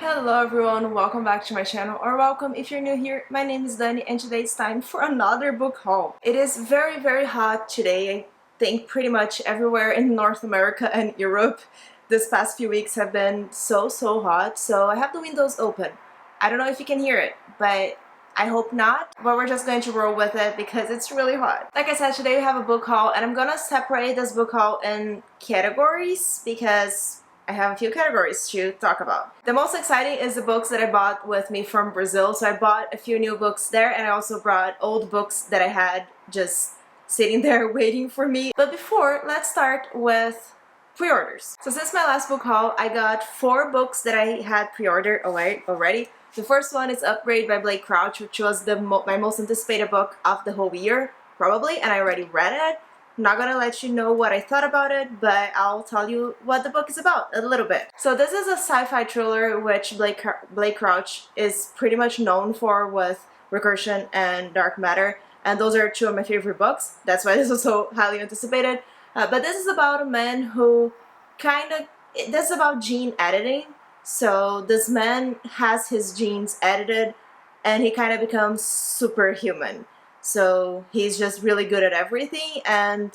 Hello everyone, welcome back to my channel, or welcome if you're new here. My name is Dani and today it's time for another book haul. It is very hot today. I think pretty much everywhere in North America and Europe this past few weeks have been so hot, so I have the windows open. I don't know if you can hear it, but I hope not, but we're just going to roll with it because it's really hot. Like I said, today we have a book haul and I'm gonna separate this book haul in categories because I have a few categories to talk about. The most exciting is the books that I bought with me from Brazil. So I bought a few new books there and I also brought old books that I had just sitting there waiting for me. But before, let's start with pre-orders. So since my last book haul, I got 4 books that I had pre-ordered already. The first one is Upgrade by Blake Crouch, which was my most anticipated book of the whole year, probably, and I already read it. I'm not gonna let you know what I thought about it, but I'll tell you what the book is about a little bit. So this is a sci-fi thriller which Blake Crouch is pretty much known for with Recursion and Dark Matter, and those are 2 of my favorite books. That's why this was so highly anticipated. But this is about a man who this is about gene editing. So this man has his genes edited and he kind of becomes superhuman. So he's just really good at everything, and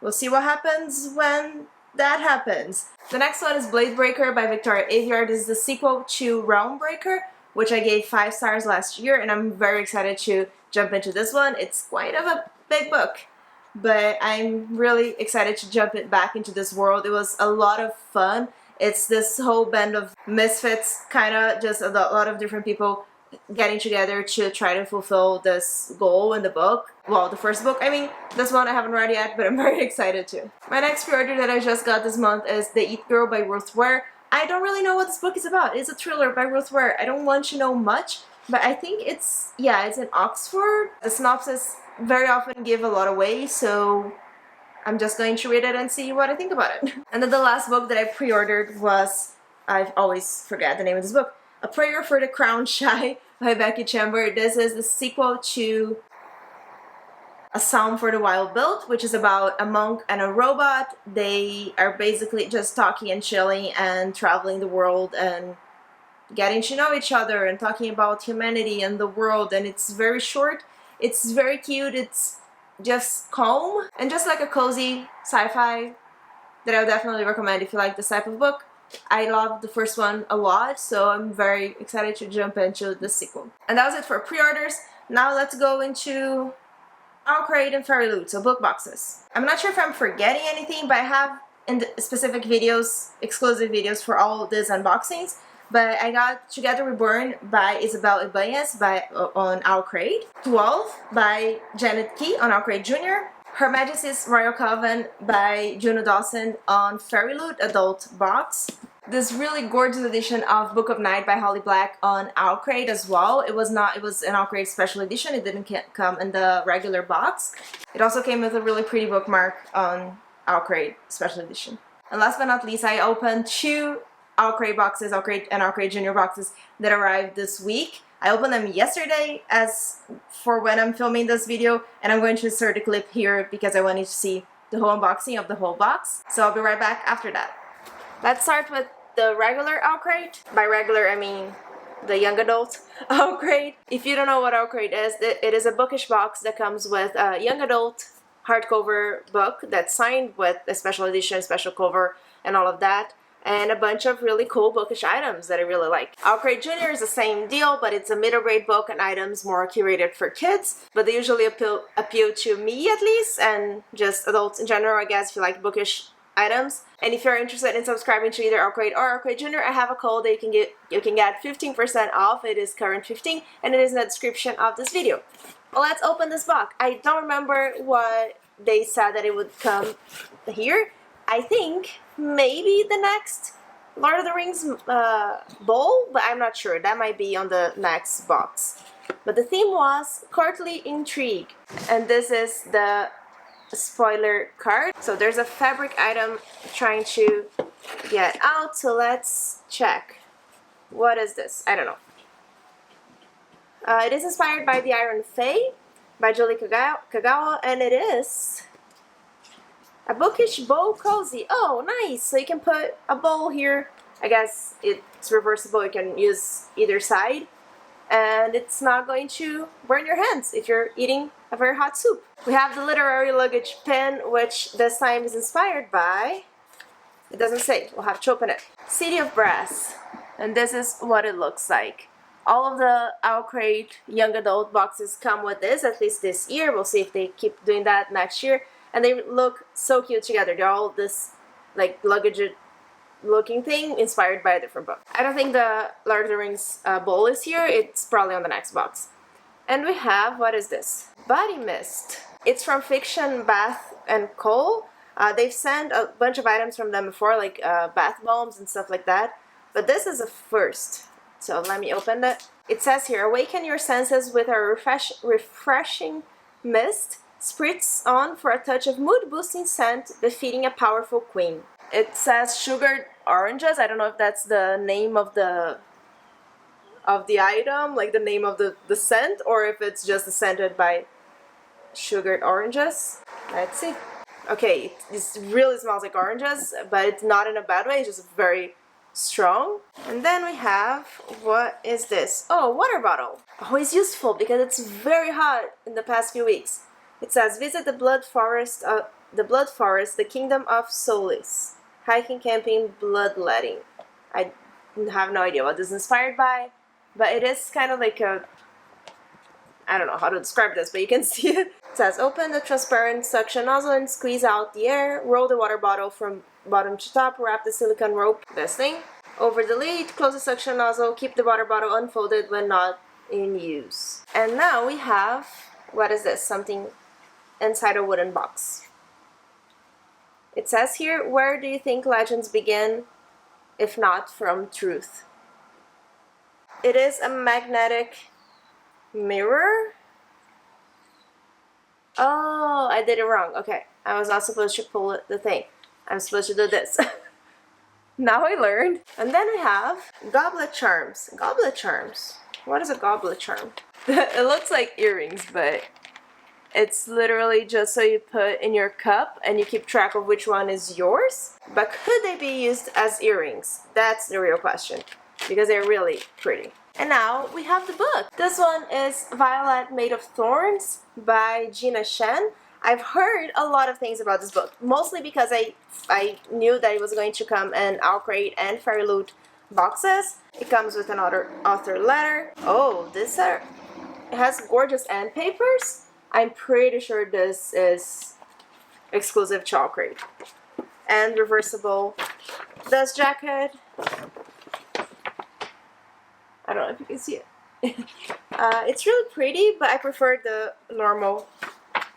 we'll see what happens when that happens. The next one is Blade Breaker by Victoria Aveyard. This is the sequel to Realm Breaker, which I gave 5 stars last year, and I'm very excited to jump into this one. It's quite of a big book, but I'm really excited to jump back into this world. It was a lot of fun. It's this whole band of misfits, kind of just a lot of different people getting together to try to fulfill this goal in the book. Well, the first book. I mean, this one I haven't read yet, but I'm very excited too. My next pre-order that I just got this month is The It Girl by Ruth Ware. I don't really know what this book is about. It's a thriller by Ruth Ware. I don't want to know much, but I think it's in Oxford. The synopsis very often give a lot away, so I'm just going to read it and see what I think about it. And then the last book that I pre-ordered was, I always forget the name of this book, A Prayer for the Crown Shy by Becky Chamber. This is the sequel to A Psalm for the Wild Built, which is about a monk and a robot. They are basically just talking and chilling and traveling the world and getting to know each other and talking about humanity and the world, and it's very short, it's very cute, it's just calm and just like a cozy sci-fi that I would definitely recommend if you like this type of book. I loved the first one a lot, so I'm very excited to jump into the sequel. And that was it for pre-orders. Now let's go into Owlcrate and Fairy Loot, so book boxes. I'm not sure if I'm forgetting anything, but I have in the specific videos, exclusive videos for all these unboxings. But I got Together Reborn by Isabel Ibanez on Owlcrate, 12 by Janet Key on Owlcrate Jr., Her Majesty's Royal Coven by Juno Dawson on Fairy Loot adult box. This really gorgeous edition of Book of Night by Holly Black on Owlcrate as well. It was an Owlcrate special edition. It didn't come in the regular box. It also came with a really pretty bookmark on Owlcrate special edition. And last but not least, I opened 2 Owlcrate boxes, Owlcrate and Owlcrate Junior boxes that arrived this week. I opened them yesterday as for when I'm filming this video, and I'm going to insert a clip here because I want you to see the whole unboxing of the whole box. So I'll be right back after that. Let's start with the regular Owlcrate. By regular, I mean the young adult Owlcrate. If you don't know what Owlcrate is, it is a bookish box that comes with a young adult hardcover book that's signed with a special edition, special cover, and all of that, and a bunch of really cool bookish items that I really like. Owlcrate Jr. is the same deal, but it's a middle grade book and items more curated for kids, but they usually appeal to me at least, and just adults in general, I guess, if you like bookish items. And if you're interested in subscribing to either Owlcrate or Owlcrate Jr., I have a code that you can get 15% off. It is current 15, and it is in the description of this video. Well, let's open this box. I don't remember what they said that it would come here. I think maybe the next Lord of the Rings bowl, but I'm not sure. That might be on the next box. But the theme was courtly intrigue, and this is the spoiler card. So there's a fabric item trying to get out, so let's check. What is this? I don't know. It is inspired by The Iron Fae by Julie Kagawa, and it is a bookish bowl cozy. Oh, nice! So you can put a bowl here I guess it's reversible, you can use either side, and it's not going to burn your hands if you're eating a very hot soup. We have the literary luggage pen, which this time is inspired by, it doesn't say, we'll have to open it, City of Brass. And this is what it looks like. All of the Owlcrate young adult boxes come with this, at least this year. We'll see if they keep doing that next year. And they look so cute together. They're all this like luggage looking thing inspired by a different book. I don't think the Lord of the Rings bowl is here. It's probably on the next box. And we have, what is this? Body Mist. It's from Fiction Bath and Co. They've sent a bunch of items from them before, like bath bombs and stuff like that. But this is a first. So let me open that. It says here, awaken your senses with a refreshing mist. Spritz on for a touch of mood-boosting scent befitting a powerful queen. It says sugared oranges. I don't know if that's the name of the item, like the name of the scent, or if it's just scented by sugared oranges. Let's see. Okay, this really smells like oranges, but it's not in a bad way, it's just very strong. And then we have, what is this? Oh, water bottle. Always useful because it's very hot in the past few weeks. It says, visit the Blood Forest, the Kingdom of Solace. Hiking, camping, bloodletting. I have no idea what this is inspired by, but it is kind of like a, I don't know how to describe this, but you can see it. It says, open the transparent suction nozzle and squeeze out the air. Roll the water bottle from bottom to top. Wrap the silicone rope, this thing, over the lid. Close the suction nozzle. Keep the water bottle unfolded when not in use. And now we have, what is this? Something inside a wooden box. It says here, where do you think legends begin, if not from truth? It is a magnetic mirror. Oh, I did it wrong. Okay, I was not supposed to pull the thing. I'm supposed to do this. Now I learned. And then we have goblet charms. Goblet charms. What is a goblet charm? It looks like earrings, but it's literally just so you put in your cup and you keep track of which one is yours. But could they be used as earrings? That's the real question, because they're really pretty. And now we have the book. This one is Violet Made of Thorns by Gina Shen. I've heard a lot of things about this book, mostly because I knew that it was going to come in Owlcrate and Fairy Loot boxes. It comes with another author letter. Oh, it has gorgeous end papers. I'm pretty sure this is exclusive to Owlcrate. And reversible dust jacket. I don't know if you can see it. It's really pretty, but I prefer the normal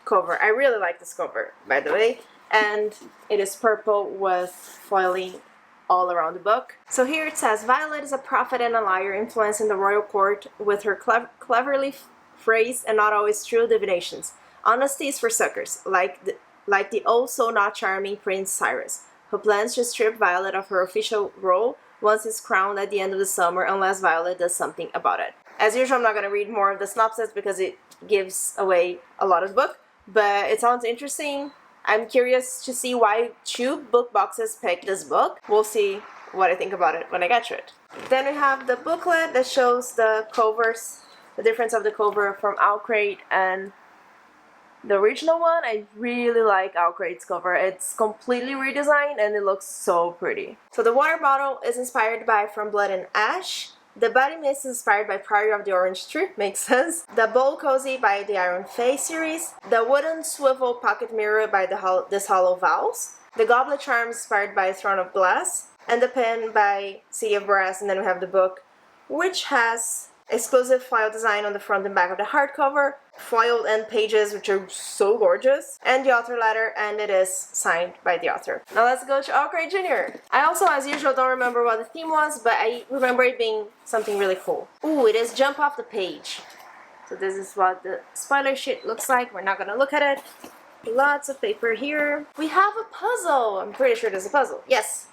cover. I really like this cover, by the way. And it is purple with foiling all around the book. So here it says, Violet is a prophet and a liar influencing the royal court with her cleverly phrased and not always true divinations. Honesty is for suckers, like the also not charming Prince Cyrus, who plans to strip Violet of her official role once it's crowned at the end of the summer unless Violet does something about it. As usual, I'm not going to read more of the synopsis because it gives away a lot of the book, but it sounds interesting. I'm curious to see why 2 book boxes picked this book. We'll see what I think about it when I get to it. Then we have the booklet that shows the covers, the difference of the cover from Owlcrate and the original one. I really like Owlcrate's cover. It's completely redesigned and it looks so pretty. So the water bottle is inspired by From Blood and Ash. The body mist is inspired by Priory of the Orange Tree, makes sense. The bowl cozy by the Iron Face series. The wooden swivel pocket mirror by This Hollow Vows. The goblet charm inspired by Throne of Glass. And the pen by City of Brass. And then we have the book, which has exclusive foil design on the front and back of the hardcover, foiled end pages which are so gorgeous, and the author letter, and it is signed by the author. Now let's go to Owlcrate Jr. I also, as usual, don't remember what the theme was, but I remember it being something really cool. Ooh, it is Jump Off the Page. So this is what the spoiler sheet looks like. We're not gonna look at it. Lots of paper here. We have a puzzle. I'm pretty sure there's a puzzle. Yes.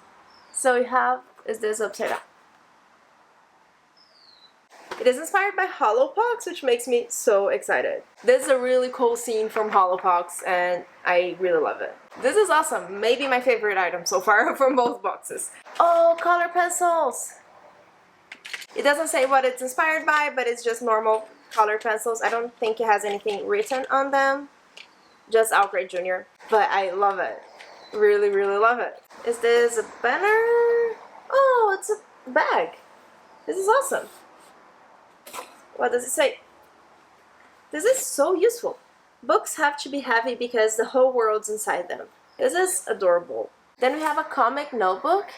So we have, is this upside down? It is inspired by Hollowpox, which makes me so excited. This is a really cool scene from Hollowpox, and I really love it. This is awesome. Maybe my favorite item so far from both boxes. Oh, color pencils! It doesn't say what it's inspired by, but it's just normal color pencils. I don't think it has anything written on them. Just Aokrai Jr. But I love it. Really, really love it. Is this a banner? Oh, it's a bag. This is awesome. What does it say? This is so useful. Books have to be heavy because the whole world's inside them. This is adorable. Then we have a comic notebook.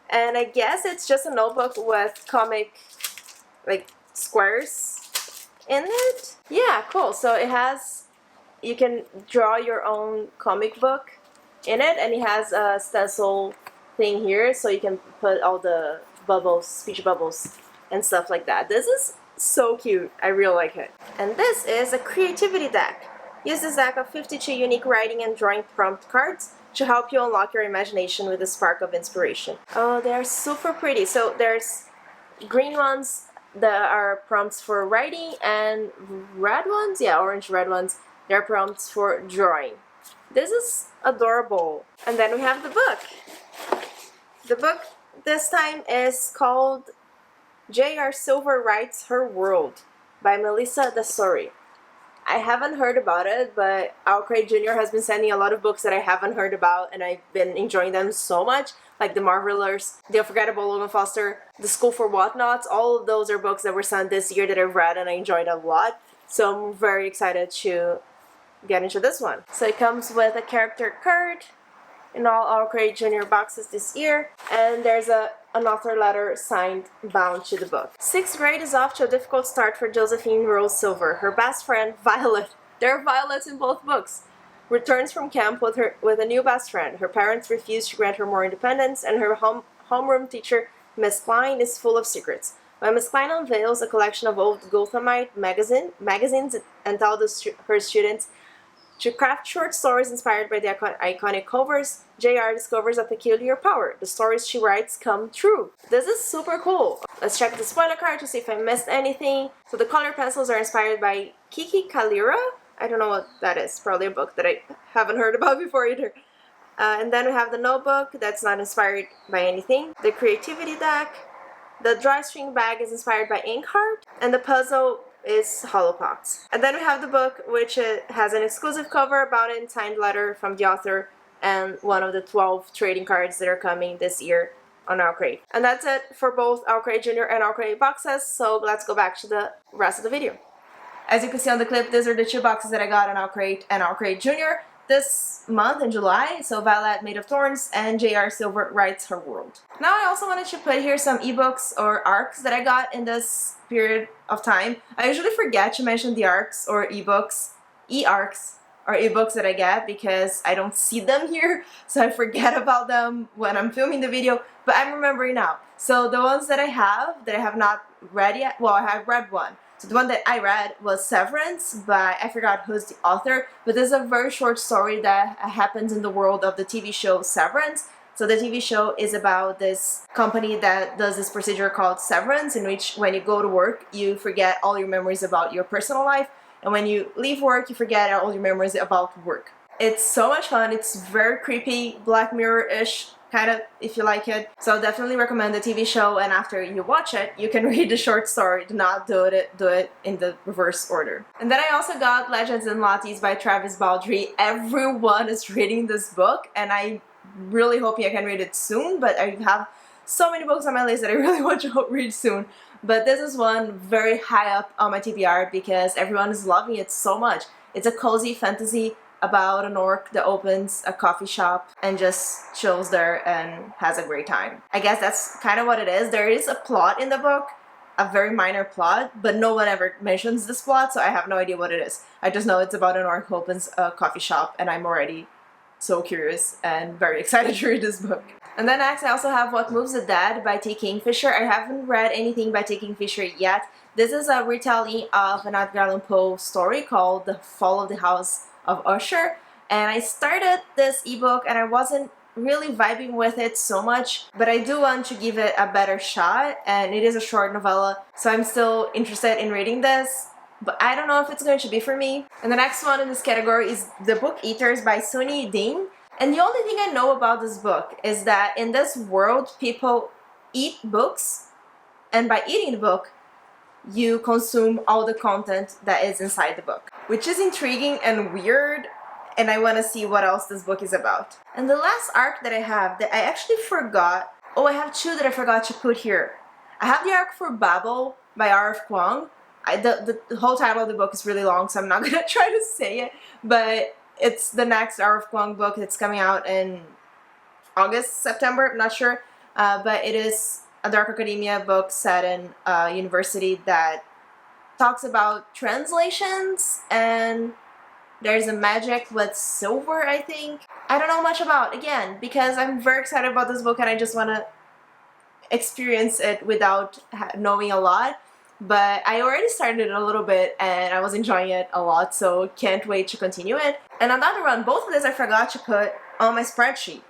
And I guess it's just a notebook with comic, like, squares in it. Yeah, cool. So it has, you can draw your own comic book in it, and it has a stencil thing here, so you can put all the bubbles, speech bubbles, and stuff like that. This is so cute. I really like it. And this is a creativity deck. Use this deck of 52 unique writing and drawing prompt cards to help you unlock your imagination with a spark of inspiration. Oh, they're super pretty. So there's green ones that are prompts for writing, and red ones, yeah, orange red ones, they're prompts for drawing. This is adorable. And then we have the book. The book this time is called J.R. Silver Writes Her World by Melissa Dasori. I haven't heard about it, but Aokrai Jr. has been sending a lot of books that I haven't heard about, and I've been enjoying them so much, like The Marvelers, The Unforgettable Logan Foster, The School for Whatnots. All of those are books that were sent this year that I've read and I enjoyed a lot, so I'm very excited to get into this one. So it comes with a character card in all Aokrai Jr. boxes this year, and there's an author letter signed bound to the book. 6th grade is off to a difficult start for Josephine Rose Silver. Her best friend, Violet, there are violets in both books, returns from camp with a new best friend. Her parents refuse to grant her more independence, and her homeroom teacher, Miss Klein, is full of secrets. When Miss Klein unveils a collection of old Gothamite magazines and tells her students to craft short stories inspired by the iconic covers, J.R. discovers a peculiar power. The stories she writes come true. This is super cool. Let's check the spoiler card to see if I missed anything. So the color pencils are inspired by Kiki Kalira. I don't know what that is. Probably a book that I haven't heard about before either. And then we have the notebook that's not inspired by anything. The creativity deck. The drawstring bag is inspired by Inkheart. And the puzzle is Holopox. And then we have the book, which has an exclusive cover, about it, signed letter from the author, and one of the 12 trading cards that are coming this year on Aokrai. And that's it for both Aokrai Jr. and Aokrai boxes, so let's go back to the rest of the video. As you can see on the clip, these are the 2 boxes that I got on Aokrai and Aokrai Jr. this month in July. So Violet Made of Thorns and J.R. Silver Writes Her World. Now I also wanted to put here some ebooks or arcs that I got in this period of time. I usually forget to mention the arcs or ebooks, e-arcs or ebooks that I get because I don't see them here, so I forget about them when I'm filming the video, but I'm remembering now. So the ones that I have not read yet, well, I have read one. So the one that I read was Severance, but I forgot who's the author, but this is a very short story that happens in the world of the TV show Severance. So the TV show is about this company that does this procedure called severance, in which when you go to work, you forget all your memories about your personal life, and when you leave work, you forget all your memories about work. It's so much fun. It's very creepy, Black Mirror-ish, kind of, if you like it. So definitely recommend the TV show, and after you watch it, you can read the short story. Do not do it in the reverse order. And then I also got Legends and Lattes by Travis Baldree. Everyone is reading this book, and I really hoping I can read it soon, but I have so many books on my list that I really want to read soon. But this is one very high up on my TBR because everyone is loving it so much. It's a cozy fantasy about an orc that opens a coffee shop and just chills there and has a great time. I guess that's kind of what it is. There is a plot in the book, a very minor plot, but no one ever mentions this plot, so I have no idea what it is. I just know it's about an orc who opens a coffee shop, and I'm already so curious and very excited to read this book. And then next I also have What Moves the Dead by T. Kingfisher. I haven't read anything by T. Kingfisher yet. This is a retelling of an Edgar Allan Poe story called The Fall of the House of Usher. And I started this ebook and I wasn't really vibing with it so much, but I do want to give it a better shot, and it is a short novella, so I'm still interested in reading this. But I don't know if it's going to be for me. And the next one in this category is The Book Eaters by Suni Ding. And the only thing I know about this book is that in this world, people eat books, and by eating the book, you consume all the content that is inside the book, which is intriguing and weird, and I want to see what else this book is about. And the last arc that I have that I actually forgot, oh, I have two that I forgot to put here. I have the arc for Babel by R.F. Kuang. The whole title of the book is really long, so I'm not gonna try to say it, but it's the next R.F. Kuang book that's coming out in August, September, I'm not sure, but it is a Dark Academia book set in a university that talks about translations, and there's a magic with silver, I think. I don't know much about, again, because I'm very excited about this book and I just want to experience it without knowing a lot. But I already started it a little bit and I was enjoying it a lot, so can't wait to continue it. And another one, both of these I forgot to put on my spreadsheet.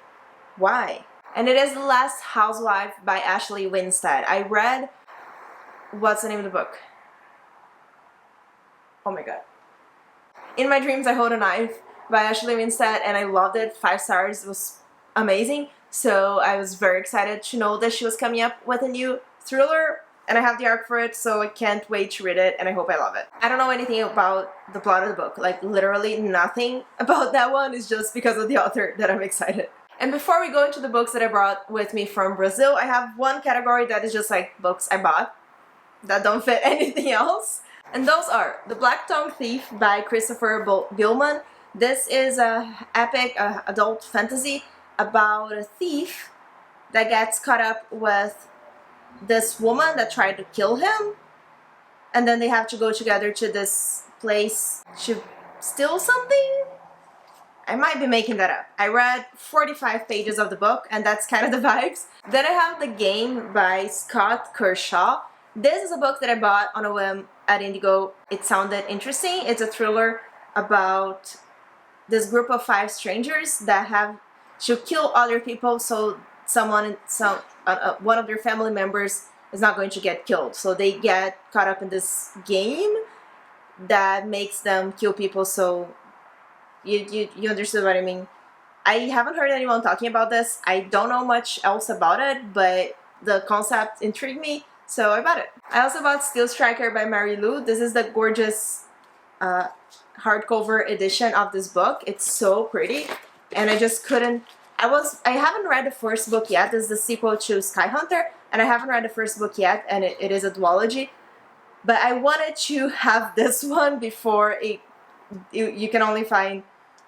Why? And it is The Last Housewife by Ashley Winstead. I read, what's the name of the book? Oh my god. In My Dreams I Hold a Knife by Ashley Winstead, and I loved it. 5 stars. It was amazing. So I was very excited to know that she was coming up with a new thriller, and I have the arc for it, so I can't wait to read it, and I hope I love it. I don't know anything about the plot of the book, like literally nothing about that one. It's just because of the author that I'm excited. And before we go into the books that I brought with me from Brazil, I have one category that is just like books I bought that don't fit anything else. And those are The Black Tongue Thief by Christopher Gilman. This is a epic adult fantasy about a thief that gets caught up with this woman that tried to kill him, and then they have to go together to this place to steal something. I might be making that up. I read 45 pages of the book, and that's kind of the vibes. Then I have The Game by Scott Kershaw. This is a book that I bought on a whim at Indigo. It sounded interesting. It's a thriller about this group of 5 strangers that have to kill other people so one of their family members is not going to get killed. So they get caught up in this game that makes them kill people. So you understood what I mean. I haven't heard anyone talking about this. I don't know much else about it, but the concept intrigued me, so I bought it. I also bought Steel Striker by Mary Lou. This is the gorgeous hardcover edition of this book. It's so pretty, and I just couldn't. I haven't read the first book yet. This is the sequel to Sky Hunter, and I haven't read the first book yet, and it is a duology. But I wanted to have this one before you can only find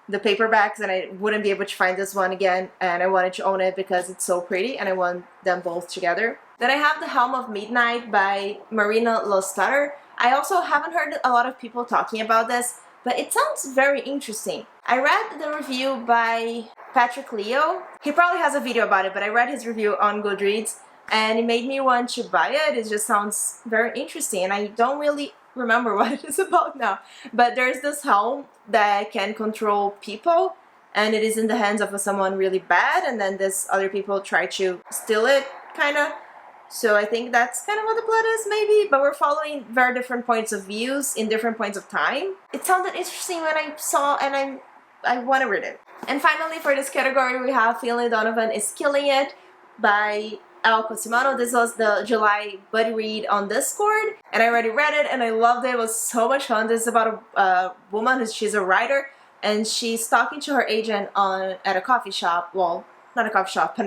the paperbacks, and I wouldn't be able to find this one again, and I wanted to own it because it's so pretty and I want them both together. Then I have The Helm of Midnight by Marina Lostatter. I also haven't heard a lot of people talking about this, but it sounds very interesting. I read the review by Patrick Leo. He probably has a video about it, but I read his review on Goodreads and it made me want to buy it. It just sounds very interesting, and I don't really remember what it is about now. But there's this helm that can control people, and it is in the hands of someone really bad, and then this other people try to steal it, kind of. So I think that's kind of what the plot is, maybe, but we're following very different points of views in different points of time. It sounded interesting when I saw, and I want to read it. And finally, for this category, we have Finlay Donovan is Killing It by Al Cosimano. This was the July buddy read on Discord, and I already read it and I loved it. It was so much fun. This is about a woman she's a writer, and she's talking to her agent at a coffee shop, well, not a coffee shop,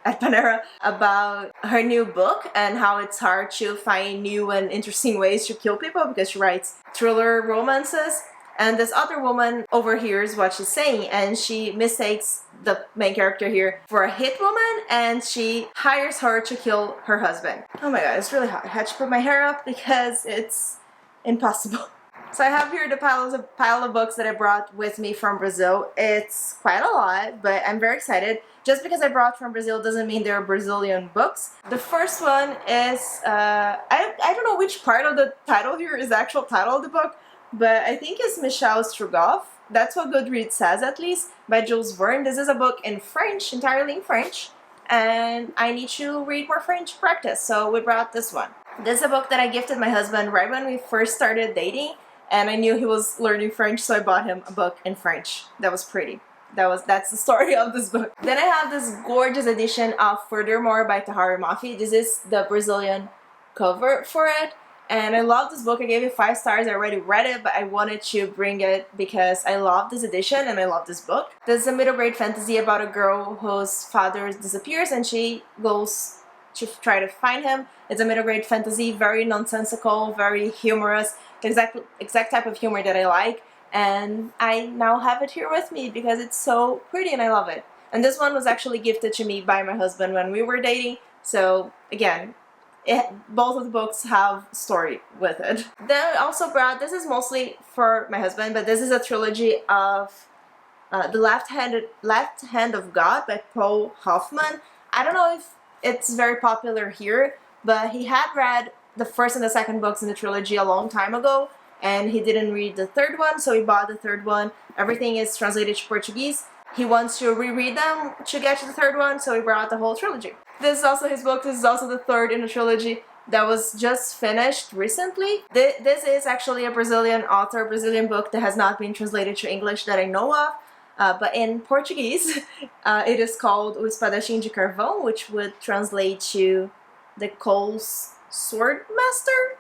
at Panera, about her new book and how it's hard to find new and interesting ways to kill people because she writes thriller romances. And this other woman overhears what she's saying, and she mistakes the main character here for a hit woman, and she hires her to kill her husband. Oh my god, it's really hot. I had to put my hair up because it's impossible. So I have here the pile of books that I brought with me from Brazil. It's quite a lot, but I'm very excited. Just because I brought from Brazil doesn't mean they're Brazilian books. The first one is, I don't know which part of the title here is the actual title of the book, but I think it's Michel Strogoff. That's what Goodreads says, at least, by Jules Verne. This is a book in French, entirely in French, and I need to read more French practice, so we brought this one. This is a book that I gifted my husband right when we first started dating, and I knew he was learning French, so I bought him a book in French that was pretty. that's the story of this book. Then I have this gorgeous edition of Furthermore by Tahereh Mafi. This is the Brazilian cover for it. And I love this book. I gave it 5 stars. I already read it, but I wanted to bring it because I love this edition and I love this book. This is a middle grade fantasy about a girl whose father disappears and she goes to try to find him. It's a middle grade fantasy, very nonsensical, very humorous, exact type of humor that I like. And I now have it here with me because it's so pretty and I love it. And this one was actually gifted to me by my husband when we were dating. So again, both of the books have story with it. Then I also brought, this is mostly for my husband, but this is a trilogy of The Left Hand of God by Paul Hoffman. I don't know if it's very popular here, but he had read the first and the second books in the trilogy a long time ago, and he didn't read the third one, so he bought the third one. Everything is translated to Portuguese. He wants to reread them to get to the third one, so he brought the whole trilogy. This is also his book. This is also the third in the trilogy that was just finished recently. This is actually a Brazilian author, Brazilian book that has not been translated to English that I know of. But in Portuguese, it is called O Espadachim de Carvão, which would translate to the Coal's Sword Master,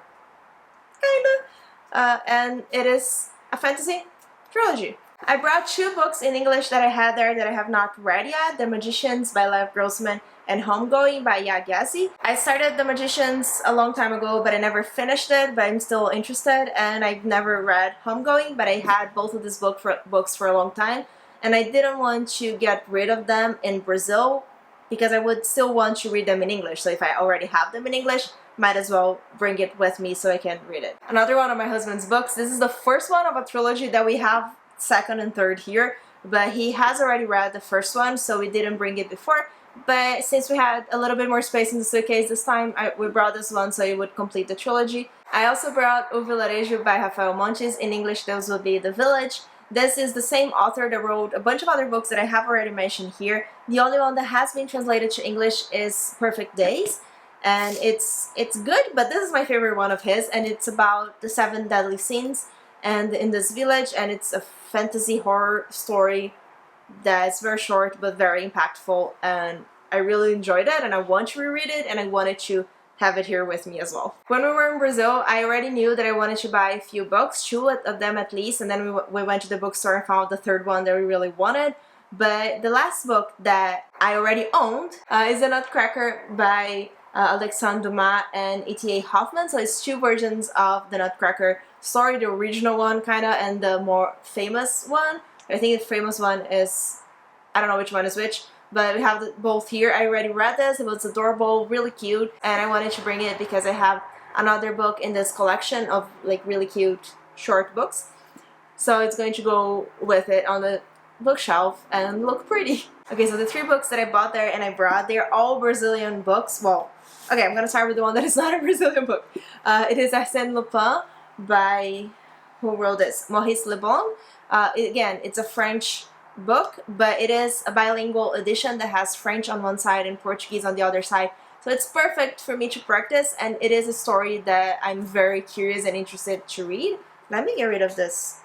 kinda. And it is a fantasy trilogy. I brought 2 books in English that I had there that I have not read yet. The Magicians by Lev Grossman and Homegoing by Yaa Gyasi. I started The Magicians a long time ago, but I never finished it, but I'm still interested. And I've never read Homegoing, but I had both of these books for a long time. And I didn't want to get rid of them in Brazil because I would still want to read them in English. So if I already have them in English, might as well bring it with me so I can read it. Another one of my husband's books. This is the first one of a trilogy that we have second and third here, but he has already read the first one, so we didn't bring it before. But since we had a little bit more space in the suitcase this time, we brought this one so it would complete the trilogy. I also brought O Vilarejo by Rafael Montes. In English, those would be The Village. This is the same author that wrote a bunch of other books that I have already mentioned here. The only one that has been translated to English is Perfect Days, and it's good, but this is my favorite one of his, and it's about the 7 deadly sins and in this village, and it's a fantasy horror story that's very short but very impactful, and I really enjoyed it and I want to reread it and I wanted to have it here with me as well. When we were in Brazil, I already knew that I wanted to buy a few books, 2 of them at least, and then we went to the bookstore and found the third one that we really wanted. But the last book that I already owned is The Nutcracker by Alexandre Dumas and E.T.A. Hoffman. So it's 2 versions of The Nutcracker story, the original one kinda, and the more famous one. I think the famous one is, I don't know which one is which, but we have both here. I already read this, it was adorable, really cute, and I wanted to bring it because I have another book in this collection of like really cute short books. So it's going to go with it on the bookshelf and look pretty. Okay, so the 3 books that I bought there and I brought, they're all Brazilian books. Well, okay, I'm gonna start with the one that is not a Brazilian book. It is Arsène Lupin by, who wrote this? Maurice Leblanc. Again, it's a French book, but it is a bilingual edition that has French on one side and Portuguese on the other side. So it's perfect for me to practice, and it is a story that I'm very curious and interested to read. Let me get rid of this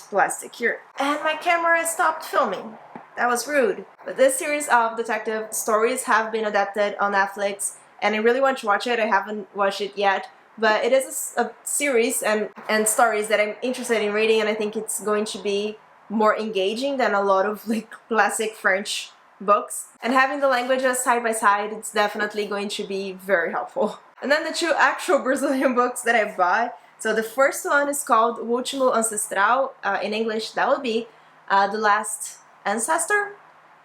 plastic here. And my camera stopped filming. That was rude. But this series of detective stories have been adapted on Netflix, and I really want to watch it. I haven't watched it yet. But it is a series and stories that I'm interested in reading, and I think it's going to be more engaging than a lot of like classic French books. And having the languages side by side, it's definitely going to be very helpful. And then the 2 actual Brazilian books that I bought. So the first one is called O Último Ancestral. In English, that would be The Last Ancestor.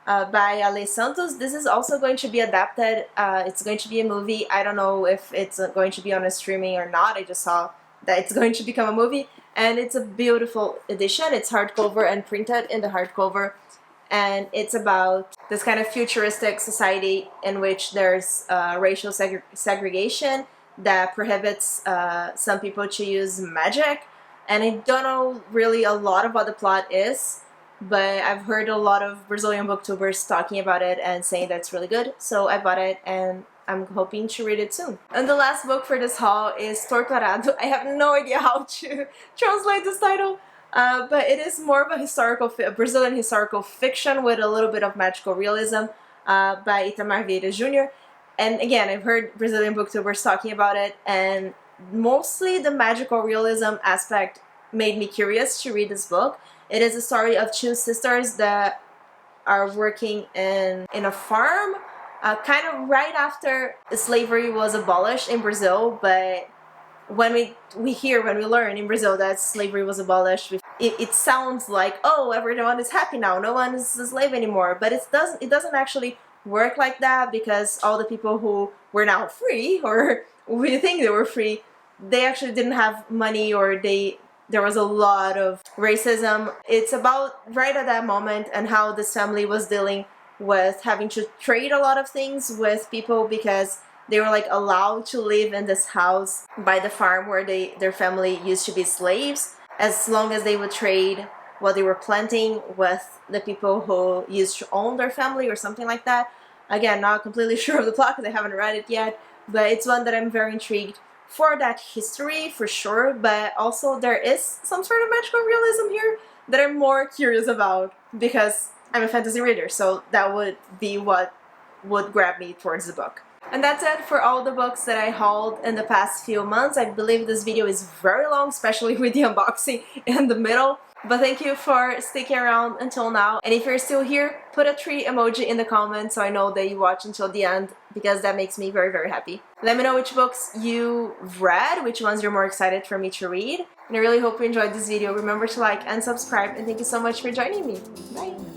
By Ale Santos. This is also going to be adapted. It's going to be a movie. I don't know if it's going to be on a streaming or not. I just saw that it's going to become a movie, and it's a beautiful edition. It's hardcover and printed in the hardcover, and it's about this kind of futuristic society in which there's racial segregation that prohibits some people to use magic, and I don't know really a lot of what the plot is, but I've heard a lot of Brazilian booktubers talking about it and saying that's really good, so I bought it and I'm hoping to read it soon. And the last book for this haul is Torturado. I have no idea how to translate this title. but it is more of a Brazilian historical fiction with a little bit of magical realism by Itamar Vieira Jr. And again, I've heard Brazilian booktubers talking about it, and mostly the magical realism aspect made me curious to read this book. It is a story of two sisters that are working in a farm, kind of right after slavery was abolished in Brazil, but when we learn in Brazil that slavery was abolished, it sounds like, oh, everyone is happy now, no one is a slave anymore, but it doesn't actually work like that, because all the people who were now free, or we think they were free, they actually didn't have money, or there was a lot of racism. It's about right at that moment and how this family was dealing with having to trade a lot of things with people, because they were like allowed to live in this house by the farm where their family used to be slaves, as long as they would trade what they were planting with the people who used to own their family or something like that. Again, not completely sure of the plot because I haven't read it yet, but it's one that I'm very intrigued for that history for sure, but also there is some sort of magical realism here that I'm more curious about because I'm a fantasy reader, so that would be what would grab me towards the book. And that's it for all the books that I hauled in the past few months. I believe this video is very long, especially with the unboxing in the middle. But thank you for sticking around until now. And if you're still here, put a tree emoji in the comments so I know that you watched until the end, because that makes me very, very happy. Let me know which books you've read, which ones you're more excited for me to read. And I really hope you enjoyed this video. Remember to like and subscribe, and thank you so much for joining me. Bye!